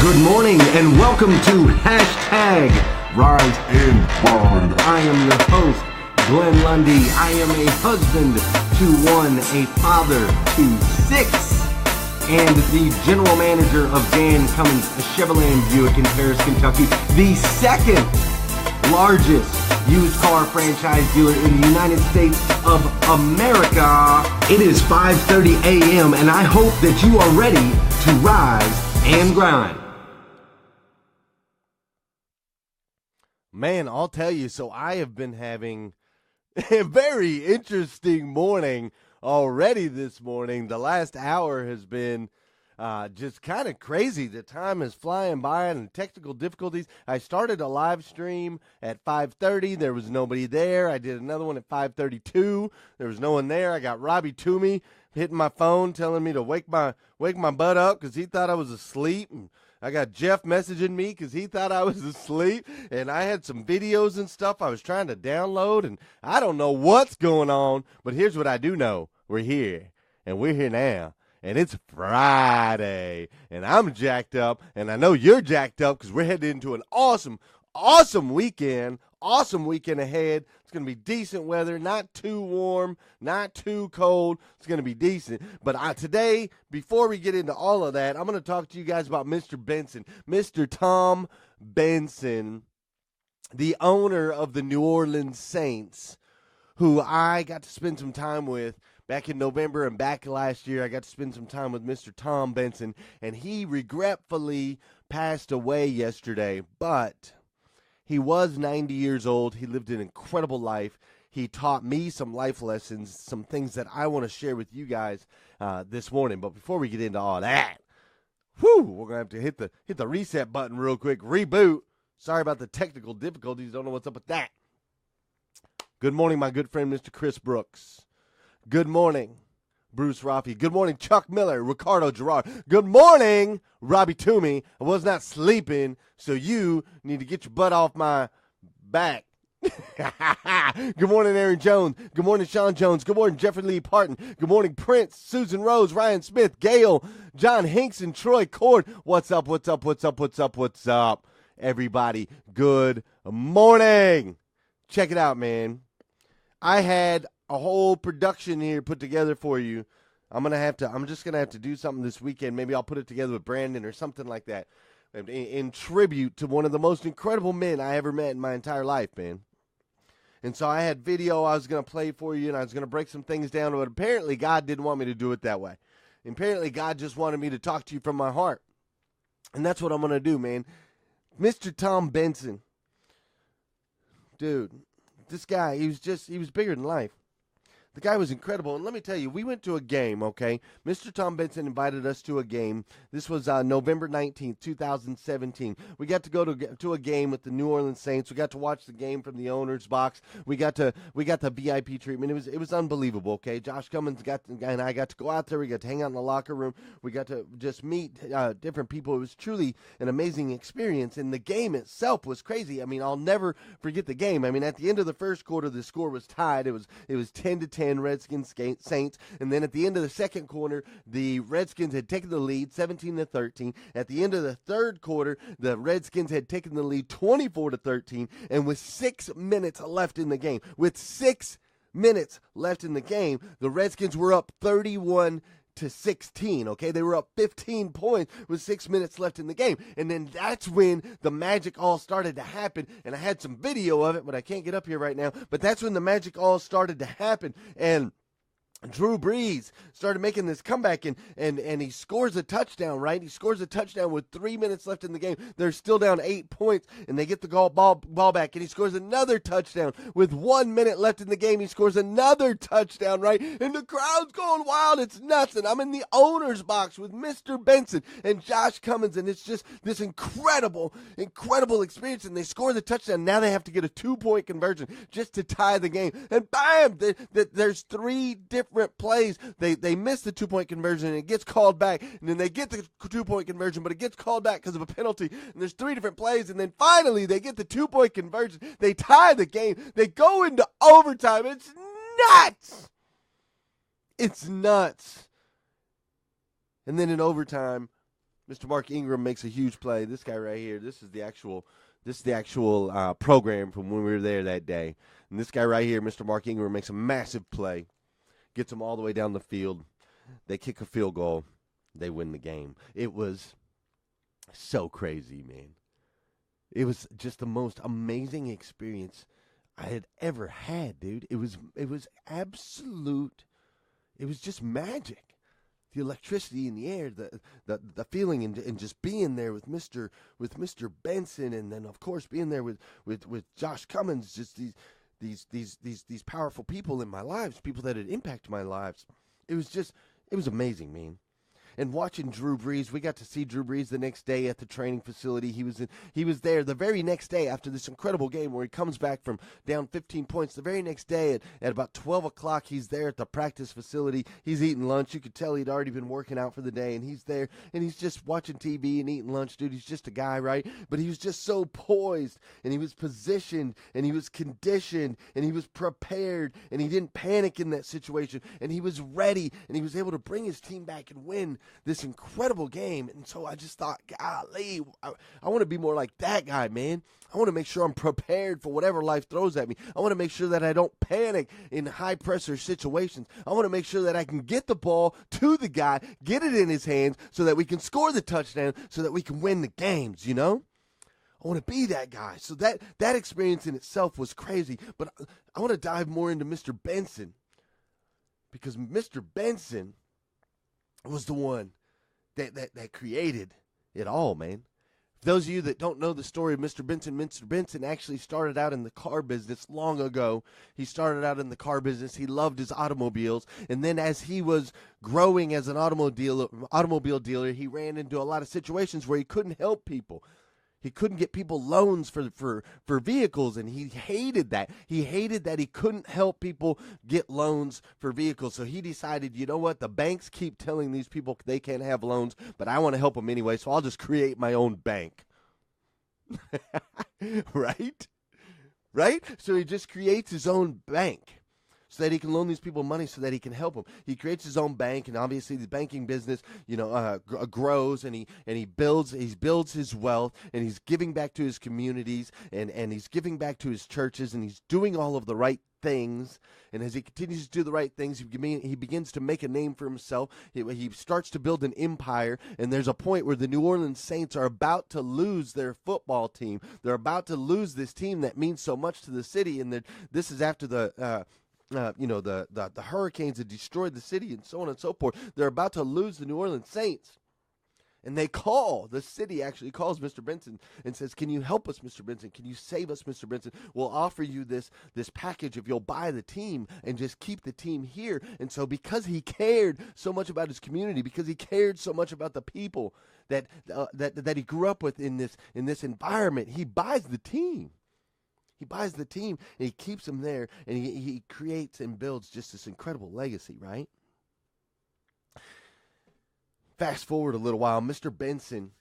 Good morning and welcome to Hashtag Rise and Grind. I am your host, Glenn Lundy. I am a husband to one, a father to six, and the general manager of Dan Cummins Chevrolet Buick in Paris, Kentucky, the second largest used car franchise dealer in the United States of America. It is 5:30 a.m. and I hope that you are ready to rise and grind. Man, I'll tell you, so I have been having a very interesting morning already this morning. The last hour has been just kind of crazy. The time is flying by and technical difficulties. I started a live stream at 5:30. There was nobody there. I did another one at 5:32. There was no one there. I got Robbie Toomey hitting my phone telling me to wake my butt up because he thought I was asleep. And I got Jeff messaging me because he thought I was asleep, and I had some videos and stuff I was trying to download, and I don't know what's going on, but here's what I do know. We're here, and we're here now, and it's Friday, and I'm jacked up, and I know you're jacked up because we're heading into an awesome weekend ahead. It's going to be decent weather, not too warm, not too cold. It's going to be decent. But today, before we get into all of that, I'm going to talk to you guys about Mr. Benson, Mr. Tom Benson, the owner of the New Orleans Saints, who I got to spend some time with back in November and back last year. I got to spend some time with Mr. Tom Benson, and he regretfully passed away yesterday, but he was 90 years old. He lived an incredible life. He taught me some life lessons, some things that I want to share with you guys this morning. But before we get into all that, we're going to have to hit the reset button real quick. Reboot. Sorry about the technical difficulties. Don't know what's up with that. Good morning, my good friend, Mr. Chris Brooks. Good morning, Bruce Rafi. Good morning, Chuck Miller, Ricardo Gerard. Good morning, Robbie Toomey. I was not sleeping, so you need to get your butt off my back. Good morning, Aaron Jones. Good morning, Sean Jones. Good morning, Jeffrey Lee Parton. Good morning, Prince, Susan Rose, Ryan Smith, Gail, John Hinkson, Troy Cord. What's up, everybody? Good morning. Check it out, man. I had a whole production here put together for you. I'm just gonna have to do something this weekend. Maybe I'll put it together with Brandon or something like that, in tribute to one of the most incredible men I ever met in my entire life, man. And so I had video I was gonna play for you, and I was gonna break some things down, but apparently God didn't want me to do it that way. Apparently God just wanted me to talk to you from my heart, and that's what I'm gonna do, man. Mr. Tom Benson, dude, this guy, he was bigger than life. The guy was incredible, and let me tell you, we went to a game, okay? Mr. Tom Benson invited us to a game. This was November 19th, 2017. We got to go to a game with the New Orleans Saints. We got to watch the game from the owner's box. We got the VIP treatment. It was unbelievable, okay? Josh Cummins and I got to go out there. We got to hang out in the locker room. We got to just meet different people. It was truly an amazing experience, and the game itself was crazy. I mean, I'll never forget the game. I mean, at the end of the first quarter, the score was tied. It was 10-10. Redskins Saints, and then at the end of the second quarter, the Redskins had taken the lead 17-13. At the end of the third quarter, the Redskins had taken the lead 24-13, and with 6 minutes left in the game, the Redskins were up 31-16, okay? They were up 15 points with 6 minutes left in the game. And then that's when the magic all started to happen. And I had some video of it, but I can't get up here right now. But that's when the magic all started to happen. And Drew Brees started making this comeback, and he scores a touchdown, right? He scores a touchdown with 3 minutes left in the game. They're still down 8 points, and they get the ball back, and he scores another touchdown with 1 minute left in the game. He scores another touchdown, right? And the crowd's going wild. It's nuts, and I'm in the owner's box with Mr. Benson and Josh Cummins, and it's just this incredible experience, and they score the touchdown. Now they have to get a 2-point conversion just to tie the game, and bam, there's 3 different plays. They miss the 2-point conversion, and it gets called back, and then they get the 2-point conversion, but it gets called back because of a penalty, and there's 3 different plays, and then finally they get the 2-point conversion. They tie the game. They go into overtime. It's nuts. And then in overtime, Mr. Mark Ingram makes a huge play. This guy right here, this is the actual program from when we were there that day. And this guy right here, Mr. Mark Ingram, makes a massive play, gets them all the way down the field. They kick a field goal. They win the game. It was so crazy, man. It was just the most amazing experience I had ever had, dude. It was absolute. It was just magic. The electricity in the air, the feeling, and just being there with Mr. Benson, and then of course being there with Josh Cummins. Just these powerful people in my lives, people that had impacted my lives. It was amazing, man. And watching Drew Brees, we got to see Drew Brees the next day at the training facility. He was there the very next day after this incredible game where he comes back from down 15 points. The very next day at about 12 o'clock, he's there at the practice facility. He's eating lunch. You could tell he'd already been working out for the day, and he's there, and he's just watching TV and eating lunch. Dude, he's just a guy, right? But he was just so poised, and he was positioned, and he was conditioned, and he was prepared, and he didn't panic in that situation, and he was ready, and he was able to bring his team back and win this incredible game. And so I just thought, golly, I want to be more like that guy, man. I want to make sure I'm prepared for whatever life throws at me. I want to make sure that I don't panic in high-pressure situations. I want to make sure that I can get the ball to the guy, get it in his hands so that we can score the touchdown, so that we can win the games, you know? I want to be that guy. So that experience in itself was crazy. But I want to dive more into Mr. Benson, because Mr. Benson was the one that created it all, man. For those of you that don't know the story of Mr. Benson actually started out in the car business long ago. He started out in the car business. He loved his automobiles. And then as he was growing as an automobile dealer, he ran into a lot of situations where he couldn't help people. He couldn't get people loans for vehicles, and he hated that. He hated that he couldn't help people get loans for vehicles. So he decided, you know what? The banks keep telling these people they can't have loans, but I want to help them anyway, so I'll just create my own bank. Right? Right? So he just creates his own bank so that he can loan these people money so that he can help them. He creates his own bank, and obviously the banking business, grows, and he builds his wealth, and he's giving back to his communities, and he's giving back to his churches, and he's doing all of the right things. And as he continues to do the right things, he begins to make a name for himself. He starts to build an empire, and there's a point where the New Orleans Saints are about to lose their football team. They're about to lose this team that means so much to the city, and this is after the hurricanes had destroyed the city and so on and so forth. They're about to lose the New Orleans Saints. And the city actually calls Mr. Benson and says, can you help us, Mr. Benson? Can you save us, Mr. Benson? We'll offer you this package if you'll buy the team and just keep the team here. And so because he cared so much about his community, because he cared so much about the people that he grew up with in this environment, he buys the team. He buys the team, and he keeps them there, and he creates and builds just this incredible legacy, right? Fast forward a little while, Mr. Benson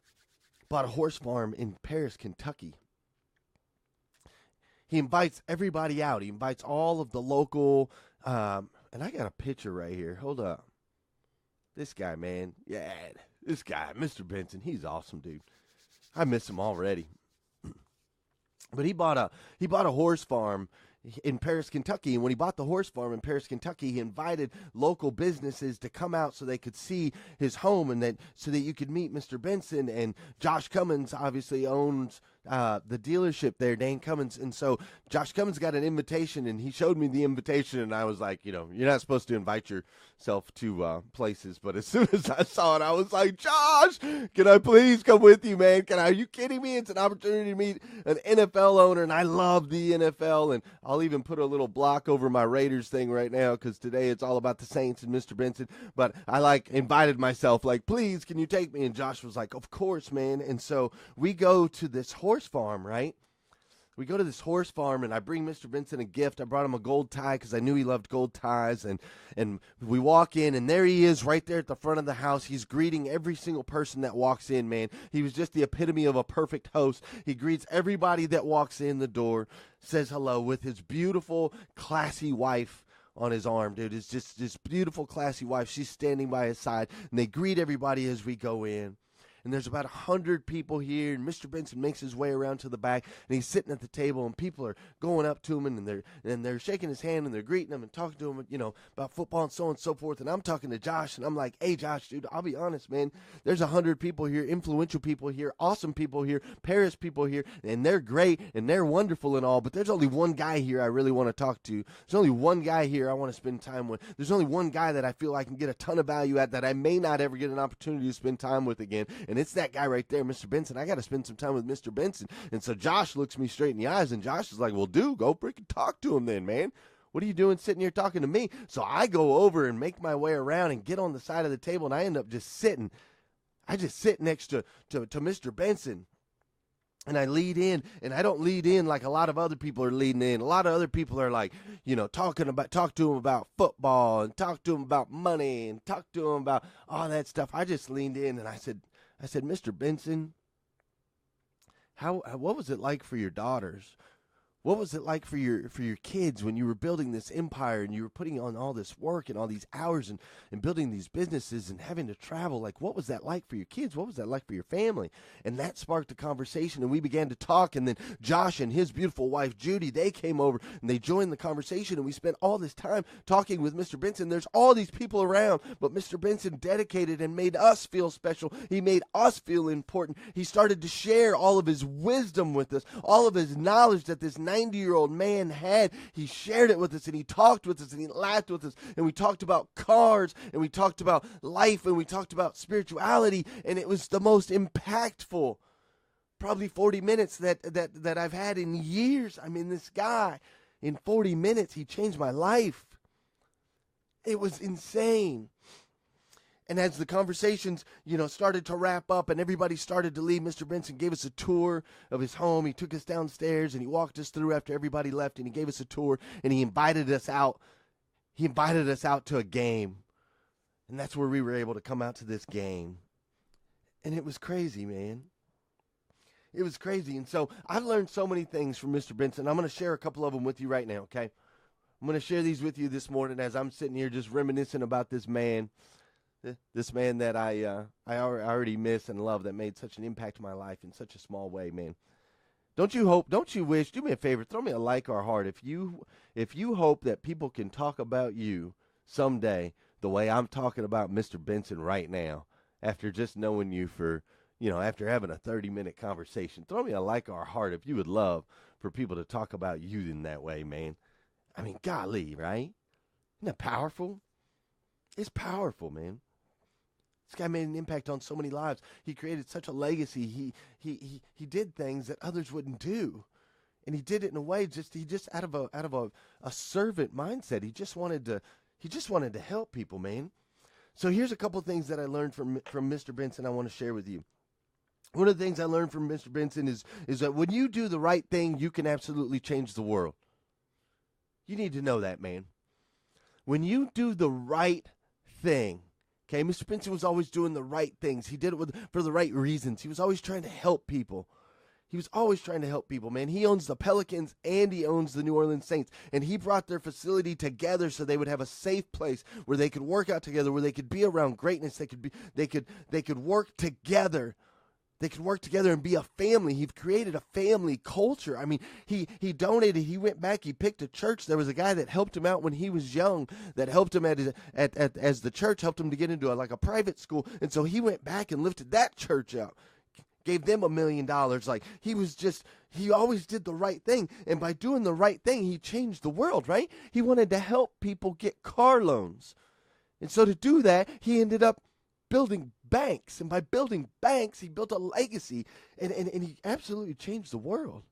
bought a horse farm in Paris, Kentucky. He invites everybody out. He invites all of the local, and I got a picture right here. Hold up. This guy, man. Yeah, this guy, Mr. Benson, he's awesome, dude. I miss him already. But he bought a horse farm in Paris, Kentucky. And when he bought the horse farm in Paris, Kentucky, he invited local businesses to come out so they could see his home, and so that you could meet Mr. Benson. And Josh Cummins obviously owns the dealership there, Dane Cummins. And so Josh Cummins got an invitation, and he showed me the invitation, and I was like, you're not supposed to invite yourself to places. But as soon as I saw it, I was like, Josh, can I please come with you, man? Are you kidding me? It's an opportunity to meet an NFL owner, and I love the NFL. And I'll even put a little block over my Raiders thing right now, because today it's all about the Saints and Mr. Benson. But I invited myself, please, can you take me? And Josh was like, of course, man. And so we go to this horse farm, right? We go to this horse farm, and I bring Mr. Benson a gift. I brought him a gold tie because I knew he loved gold ties. And we walk in, and there he is right there at the front of the house. He's greeting every single person that walks in, man. He was just the epitome of a perfect host. He greets everybody that walks in the door, says hello with his beautiful, classy wife on his arm, dude. It's just this beautiful, classy wife. She's standing by his side, and they greet everybody as we go in. and there's about 100 people here, and Mr. Benson makes his way around to the back, and he's sitting at the table, and people are going up to him, and they're shaking his hand, and they're greeting him and talking to him, about football and so on and so forth. And I'm talking to Josh, and I'm like, hey, Josh, dude, I'll be honest, man. There's 100 people here, influential people here, awesome people here, Paris people here, and they're great, and they're wonderful and all, but there's only one guy here I really want to talk to. There's only one guy here I want to spend time with. There's only one guy that I feel I can get a ton of value at that I may not ever get an opportunity to spend time with again, and it's that guy right there, Mr. Benson. I got to spend some time with Mr. Benson. And so Josh looks me straight in the eyes, and Josh is like, well, dude, go freaking talk to him then, man. What are you doing sitting here talking to me? So I go over and make my way around and get on the side of the table, and I end up just sitting. I just sit next to Mr. Benson. And I lead in, and I don't lead in like a lot of other people are leading in. A lot of other people are like, talk to him about football and talk to him about money and talk to him about all that stuff. I just leaned in and I said, Mr. Benson, what was it like for your daughters? What was it like for your kids when you were building this empire and you were putting on all this work and all these hours and building these businesses and having to travel? Like, what was that like for your kids? What was that like for your family? And that sparked a conversation, and we began to talk. And then Josh and his beautiful wife, Judy, they came over and they joined the conversation, and we spent all this time talking with Mr. Benson. There's all these people around, but Mr. Benson dedicated and made us feel special. He made us feel important. He started to share all of his wisdom with us, all of his knowledge that this 90-year-old man had. He shared it with us, and he talked with us, and he laughed with us, and we talked about cars, and we talked about life, and we talked about spirituality, and it was the most impactful probably 40 minutes that I've had in years. I mean, this guy, in 40 minutes, he changed my life. It was insane. And as the conversations, started to wrap up and everybody started to leave, Mr. Benson gave us a tour of his home. He took us downstairs and he walked us through after everybody left, and he gave us a tour, and he invited us out. He invited us out to a game. And that's where we were able to come out to this game. And it was crazy, man. It was crazy. And so I've learned so many things from Mr. Benson. I'm going to share a couple of them with you right now, okay? I'm going to share these with you this morning as I'm sitting here just reminiscing about this man. This man that I already miss and love, that made such an impact in my life in such a small way, man. Don't you wish, do me a favor, throw me a like or a heart if you hope that people can talk about you someday the way I'm talking about Mr. Benson right now, after just knowing you for, after having a 30-minute conversation. Throw me a like or a heart if you would love for people to talk about you in that way, man. I mean, golly, right? Isn't that powerful? It's powerful, man. This guy made an impact on so many lives. He created such a legacy. He did things that others wouldn't do, and he did it in a way he just out of a servant mindset. He just wanted to help people, man. So here's a couple of things that I learned from Mr. Benson I want to share with you. One of the things I learned from Mr. Benson is that when you do the right thing, you can absolutely change the world. You need to know that, man. When you do the right thing. Okay, Mr. Benson was always doing the right things. He did it for the right reasons. He was always trying to help people. Man. He owns the Pelicans and he owns the New Orleans Saints. And he brought their facility together so they would have a safe place where they could work out together, where they could be around greatness. They could work together. They could work together and be a family. He created a family culture. I mean, he donated. He went back. He picked a church. There was a guy that helped him out when he was young, that helped him as the church helped him to get into a private school. And so he went back and lifted that church out, gave them $1 million. Like, he always did the right thing. And by doing the right thing, he changed the world, right? He wanted to help people get car loans. And so to do that, he ended up building banks, and by building banks, he built a legacy, and he absolutely changed the world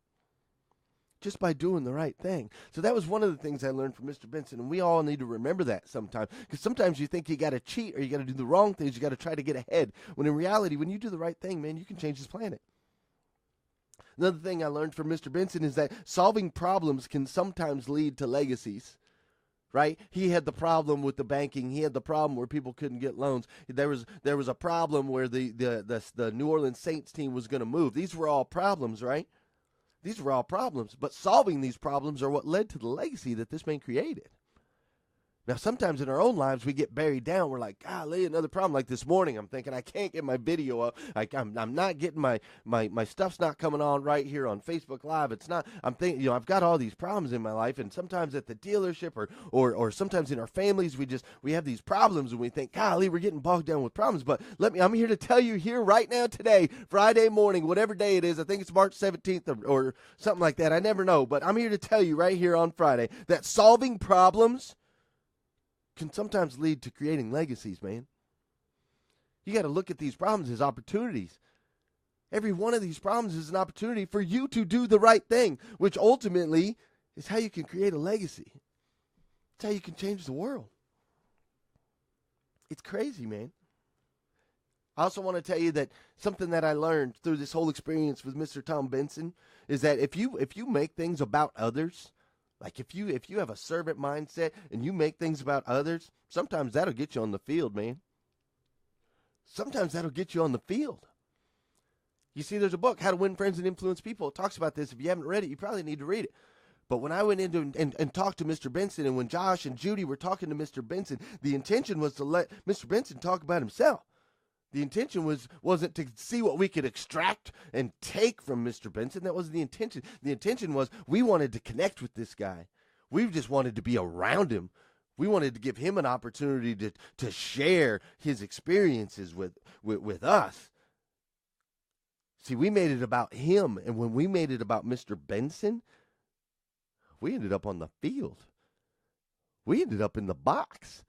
just by doing the right thing. So that was one of the things I learned from Mr. Benson, and we all need to remember that sometimes, because sometimes you think you got to cheat or you got to do the wrong things, you got to try to get ahead, when in reality, when you do the right thing, man, you can change this planet. Another thing I learned from Mr. Benson is that solving problems can sometimes lead to legacies. Right? He had the problem with the banking. He had the problem where people couldn't get loans. There was a problem where the New Orleans Saints team was going to move. These were all problems, right? These were all problems. But solving these problems are what led to the legacy that this man created. Now, sometimes in our own lives, we get buried down. We're like, golly, another problem. Like this morning, I'm thinking, I can't get my video up. I'm not getting my stuff's not coming on right here on Facebook Live. It's not, I'm thinking, I've got all these problems in my life. And sometimes at the dealership or sometimes in our families, we have these problems and we think, golly, we're getting bogged down with problems. But I'm here to tell you here right now today, Friday morning, whatever day it is, I think it's March 17th or something like that. I never know. But I'm here to tell you right here on Friday that solving problems can sometimes lead to creating legacies, man. You got to look at these problems as opportunities. Every one of these problems is an opportunity for you to do the right thing, which ultimately is how you can create a legacy. It's how you can change the world. It's crazy, man. I also want to tell you that something that I learned through this whole experience with Mr. Tom Benson is that if you make things about others, like if you have a servant mindset and you make things about others, sometimes that'll get you on the field, man. Sometimes that'll get you on the field. You see, there's a book, How to Win Friends and Influence People. It talks about this. If you haven't read it, you probably need to read it. But when I went into and talked to Mr. Benson, and when Josh and Judy were talking to Mr. Benson, the intention was to let Mr. Benson talk about himself. The intention wasn't to see what we could extract and take from Mr. Benson. That wasn't the intention. The intention was we wanted to connect with this guy. We just wanted to be around him. We wanted to give him an opportunity to share his experiences with us. See, we made it about him, and when we made it about Mr. Benson, we ended up on the field. We ended up in the box.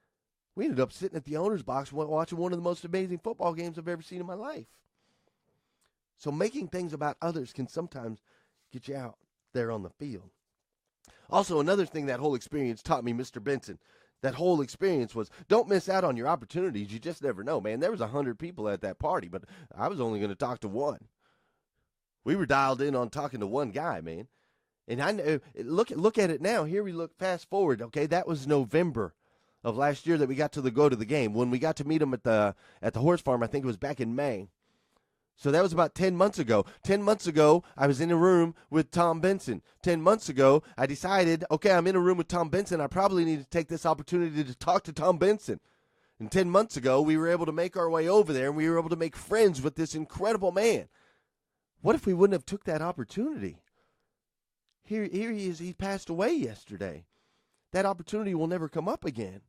We ended up sitting at the owner's box watching one of the most amazing football games I've ever seen in my life. So making things about others can sometimes get you out there on the field. Also, another thing that whole experience taught me, Mr. Benson, that whole experience was don't miss out on your opportunities. You just never know, man. There was 100 people at that party, but I was only going to talk to one. We were dialed in on talking to one guy, man. And I know, look at it now. Here we look fast forward. Okay, that was November of last year that we got to go to the game. When we got to meet him at the horse farm, I think it was back in May. So that was about 10 months ago. 10 months ago, I was in a room with Tom Benson. 10 months ago, I decided, okay, I'm in a room with Tom Benson. I probably need to take this opportunity to talk to Tom Benson. And 10 months ago, we were able to make our way over there, and we were able to make friends with this incredible man. What if we wouldn't have took that opportunity? Here he is. He passed away yesterday. That opportunity will never come up again.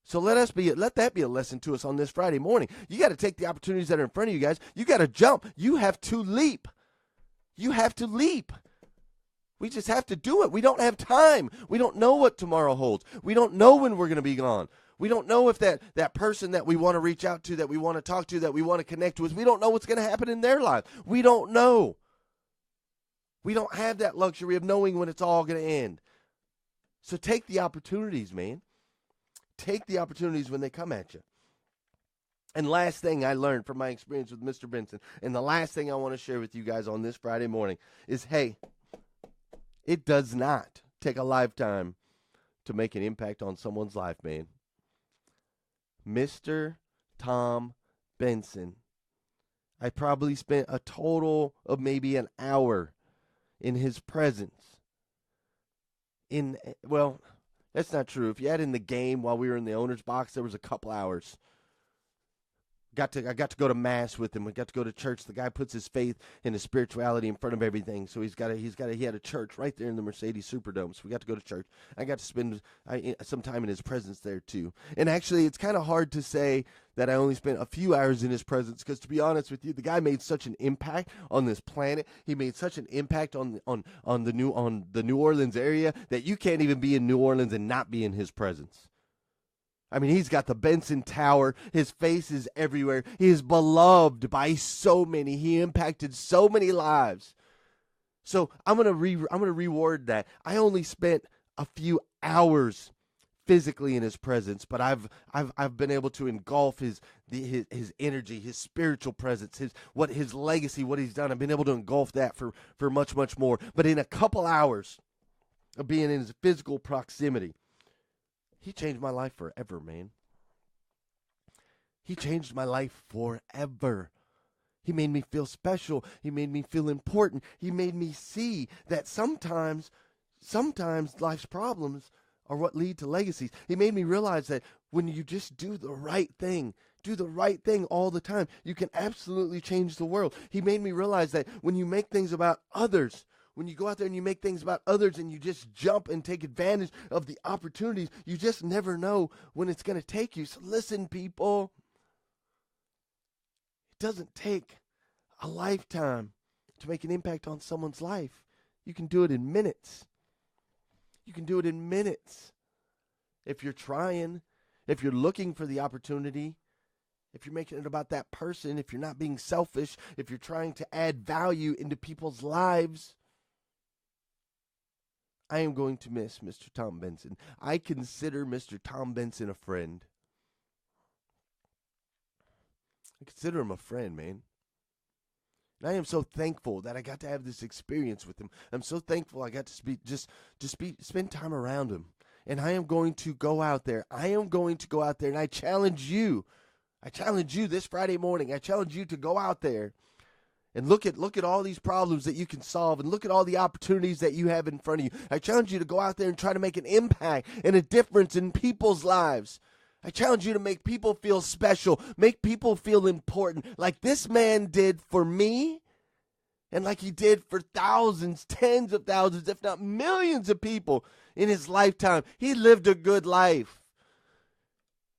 So let that be a lesson to us on this Friday morning. You got to take the opportunities that are in front of you guys. You got to jump. You have to leap. You have to leap. We just have to do it. We don't have time. We don't know what tomorrow holds. We don't know when we're going to be gone. We don't know if that person that we want to reach out to, that we want to talk to, that we want to connect with, we don't know what's going to happen in their life. We don't know. We don't have that luxury of knowing when it's all going to end. So take the opportunities, man. Take the opportunities when they come at you. And last thing I learned from my experience with Mr. Benson, and the last thing I want to share with you guys on this Friday morning is, hey, it does not take a lifetime to make an impact on someone's life, man. Mr. Tom Benson. I probably spent a total of maybe an hour in his presence. Well, that's not true. If you had in the game while we were in the owner's box, there was a couple hours. I got to go to mass with him. We got to go to church. The guy puts his faith and his spirituality in front of everything. So he had a church right there in the Mercedes Superdome. So we got to go to church. I got to spend some time in his presence there too. And actually, it's kind of hard to say that I only spent a few hours in his presence because, to be honest with you, the guy made such an impact on this planet. He made such an impact on the New Orleans area that you can't even be in New Orleans and not be in his presence. I mean, he's got the Benson Tower. His face is everywhere. He is beloved by so many. He impacted so many lives. So I'm gonna reward that. I only spent a few hours physically in his presence, but I've been able to engulf his energy, his spiritual presence, his legacy, what he's done. I've been able to engulf that for much, much more. But in a couple hours of being in his physical proximity, he changed my life forever, man. He changed my life forever. He made me feel special. He made me feel important. He made me see that sometimes life's problems are what lead to legacies. He made me realize that when you just do the right thing all the time, you can absolutely change the world. He made me realize that when you make things about others, when you go out there and you make things about others and you just jump and take advantage of the opportunities, you just never know when it's going to take you. So listen, people. It doesn't take a lifetime to make an impact on someone's life. You can do it in minutes. You can do it in minutes. If you're trying, if you're looking for the opportunity, if you're making it about that person, if you're not being selfish, if you're trying to add value into people's lives. I am going to miss Mr. Tom Benson. I consider Mr. Tom Benson a friend. I consider him a friend, man. And I am so thankful that I got to have this experience with him. I'm so thankful I got to spend time around him. And I am going to go out there. And I challenge you. This Friday morning. I challenge you to go out there and look at all these problems that you can solve and look at all the opportunities that you have in front of you. I challenge you to go out there and try to make an impact and a difference in people's lives. I challenge you to make people feel special, make people feel important, like this man did for me and like he did for thousands, tens of thousands, if not millions of people in his lifetime. He lived a good life.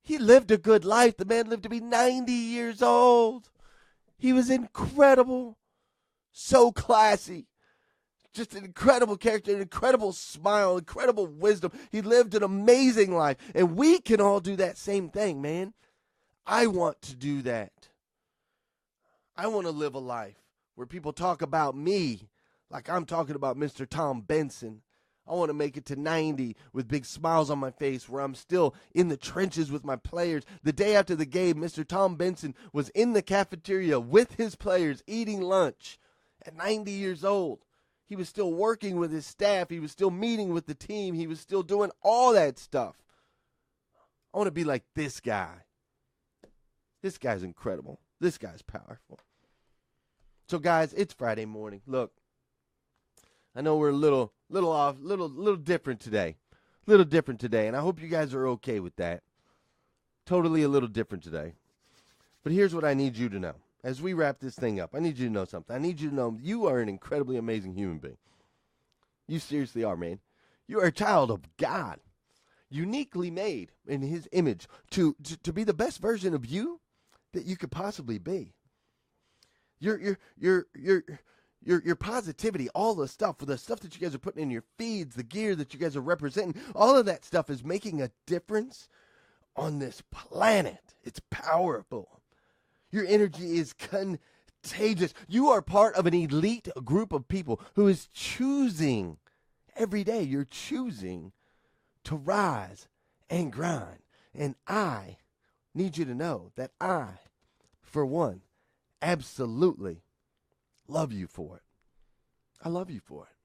The man lived to be 90 years old. He was incredible, so classy, just an incredible character, an incredible smile, incredible wisdom. He lived an amazing life, and we can all do that same thing, man. I want to do that. I want to live a life where people talk about me like I'm talking about Mr. Tom Benson. I want to make it to 90 with big smiles on my face, where I'm still in the trenches with my players. The day after the game, Mr. Tom Benson was in the cafeteria with his players eating lunch at 90 years old. He was still working with his staff. He was still meeting with the team. He was still doing all that stuff. I want to be like this guy. This guy's incredible. This guy's powerful. So, guys, it's Friday morning. Look, I know we're a little off, little different today. And I hope you guys are okay with that. Totally a little different today. But here's what I need you to know. As we wrap this thing up, I need you to know something. I need you to know you are an incredibly amazing human being. You seriously are, man. You are a child of God, uniquely made in his image to be the best version of you that you could possibly be. Your positivity, all the stuff that you guys are putting in your feeds, the gear that you guys are representing, all of that stuff is making a difference on this planet. It's powerful. Your energy is contagious. You are part of an elite group of people who is choosing every day. You're choosing to rise and grind. And I need you to know that I, for one, absolutely love you for it. I love you for it.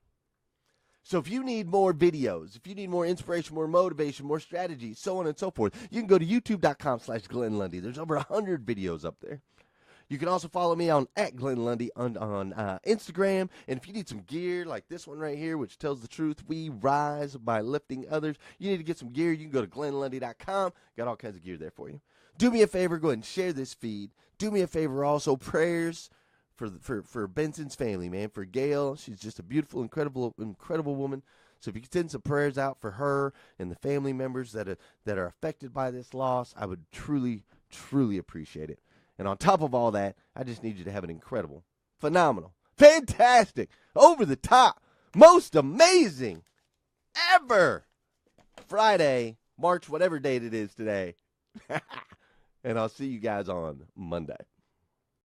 So if you need more videos, if you need more inspiration, more motivation, more strategy, so on and so forth, you can go to youtube.com/Glenn Lundy. There's over 100 videos up there. You can also follow me on @GlennLundy on Instagram. And if you need some gear like this one right here, which tells the truth, we rise by lifting others. You need to get some gear, you can go to GlennLundy.com. Got all kinds of gear there for you. Do me a favor, go ahead and share this feed. Do me a favor also, prayers for Benson's family, man, for Gail. She's just a beautiful, incredible woman. So if you could send some prayers out for her and the family members that are affected by this loss, I would truly, truly appreciate it. And on top of all that, I just need you to have an incredible, phenomenal, fantastic, over the top, most amazing ever Friday, March, whatever date it is today. And I'll see you guys on Monday.